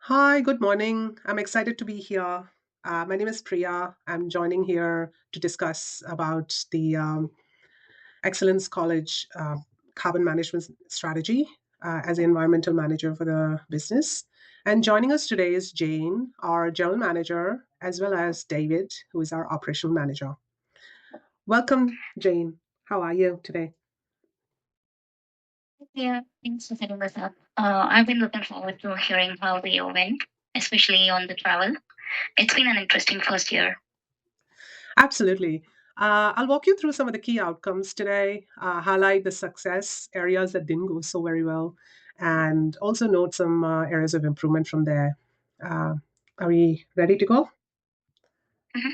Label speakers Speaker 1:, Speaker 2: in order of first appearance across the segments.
Speaker 1: Hi, good morning. I'm excited to be here. My name is Priya. I'm joining here to discuss about the Excellence College carbon management strategy as the environmental manager for the business. And joining us today is Jane, our general manager, as well as David, who is our operational manager. Welcome, Jane. How are you today?
Speaker 2: Yeah, thanks for setting this up. I've been looking forward to hearing how the year went, especially on the travel. It's been an interesting first year.
Speaker 1: Absolutely. I'll walk you through some of the key outcomes today, highlight the success areas that didn't go so very well, and also note some areas of improvement from there. Uh, are we ready to go?
Speaker 2: Mhm.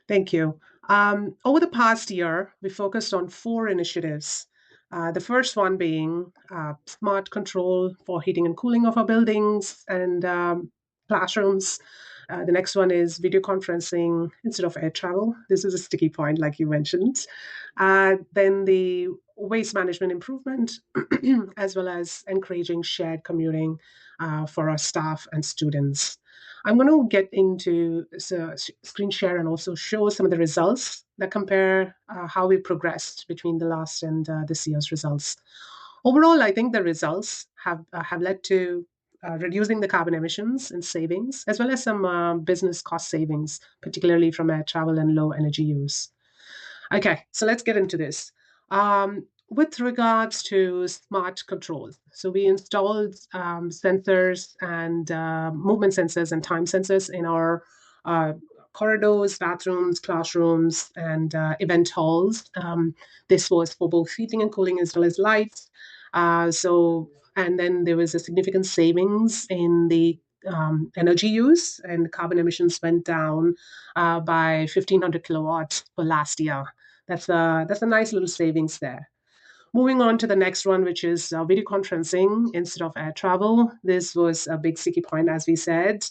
Speaker 1: Thank you. Over the past year, we focused on four initiatives. The first one being smart control for heating and cooling of our buildings and classrooms. The next one is video conferencing instead of air travel. This is a sticky point, like you mentioned. Then the waste management improvement, as well as encouraging shared commuting for our staff and students. I'm going to get into screen share and also show some of the results that compare how we progressed between the last and this year's results. Overall, I think the results have led to reducing the carbon emissions and savings, as well as some business cost savings, particularly from air travel and low energy use. Okay, so let's get into this. With regards to smart controls, so we installed sensors and movement sensors and time sensors in our uh, corridors, bathrooms, classrooms, and event halls. This was for both heating and cooling as well as lights. And then there was a significant savings in the energy use, and carbon emissions went down by 1,500 kilowatts for last year. That's a nice little savings there. Moving on to the next one, which is video conferencing instead of air travel. This was a big sticky point, as we said.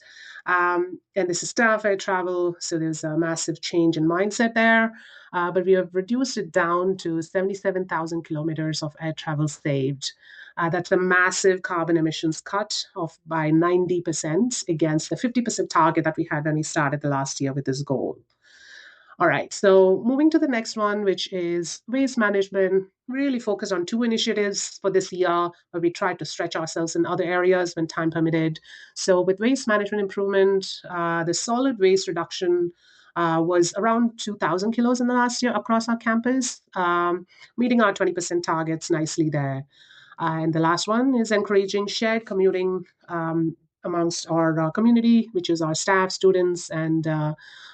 Speaker 1: And this is staff air travel, so there's a massive change in mindset there. But we have reduced it down to 77,000 kilometers of air travel saved. That's a massive carbon emissions cut of by 90% against the 50% target that we had when we started the last year with this goal. All right, so moving to the next one, which is waste management, really focused on two initiatives for this year, where we tried to stretch ourselves in other areas when time permitted. So, with waste management improvement, the solid waste reduction was around 2,000 kilos in the last year across our campus, meeting our 20% targets nicely there. And the last one is encouraging shared commuting amongst our community, which is our staff, students, and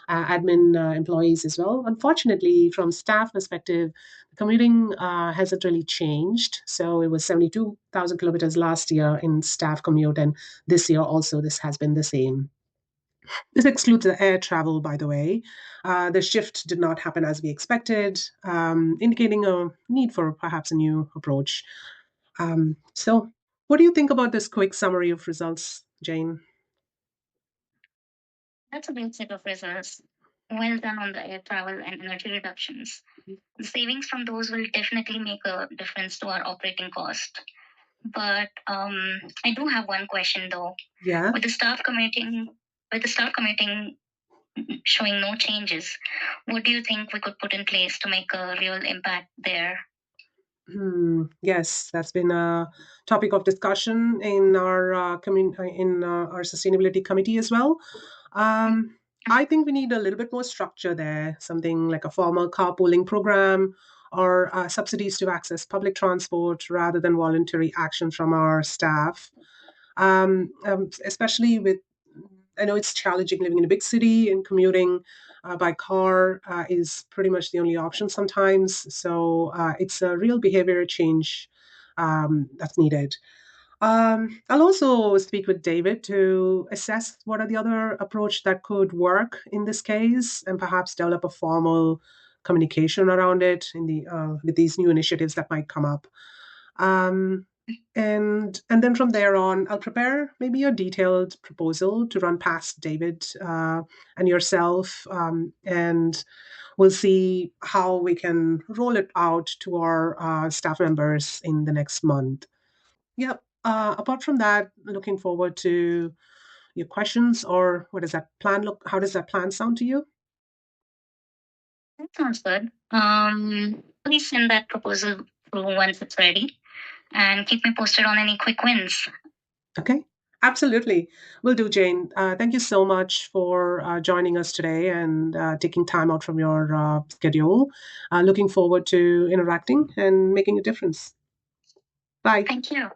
Speaker 1: admin employees as well. Unfortunately, from staff perspective, commuting hasn't really changed. So it was 72,000 kilometers last year in staff commute, and this year also this has been the same. This excludes the air travel, by the way. The shift did not happen as we expected, indicating a need for perhaps a new approach. So, what do you think about this quick summary of results, Jane?
Speaker 2: That's a great set of results. Well done on the air travel and energy reductions. The savings from those will definitely make a difference to our operating cost. But I do have one question though.
Speaker 1: Yeah.
Speaker 2: With the staff commuting, with the staff commuting showing no changes, what do you think we could put in place to make a real impact there?
Speaker 1: Yes, that's been a topic of discussion in our our sustainability committee as well. Um, I think we need a little bit more structure there, something like a formal carpooling program or subsidies to access public transport rather than voluntary action from our staff. Especially with, I know it's challenging living in a big city and commuting by car is pretty much the only option sometimes. So it's a real behavior change that's needed. I'll also speak with David to assess what are the other approach that could work in this case, and perhaps develop a formal communication around it in the with these new initiatives that might come up. Um, and then from there on, I'll prepare maybe a detailed proposal to run past David and yourself, and we'll see how we can roll it out to our staff members in the next month. Yep. Apart from that, looking forward to your questions, or what does that plan look? How does that plan sound to you?
Speaker 2: That sounds good. Please send that proposal through once it's ready and keep me posted on any quick wins.
Speaker 1: Okay, absolutely. Will do, Jane. Thank you so much for joining us today and taking time out from your schedule. Looking forward to interacting and making a difference. Bye.
Speaker 2: Thank you.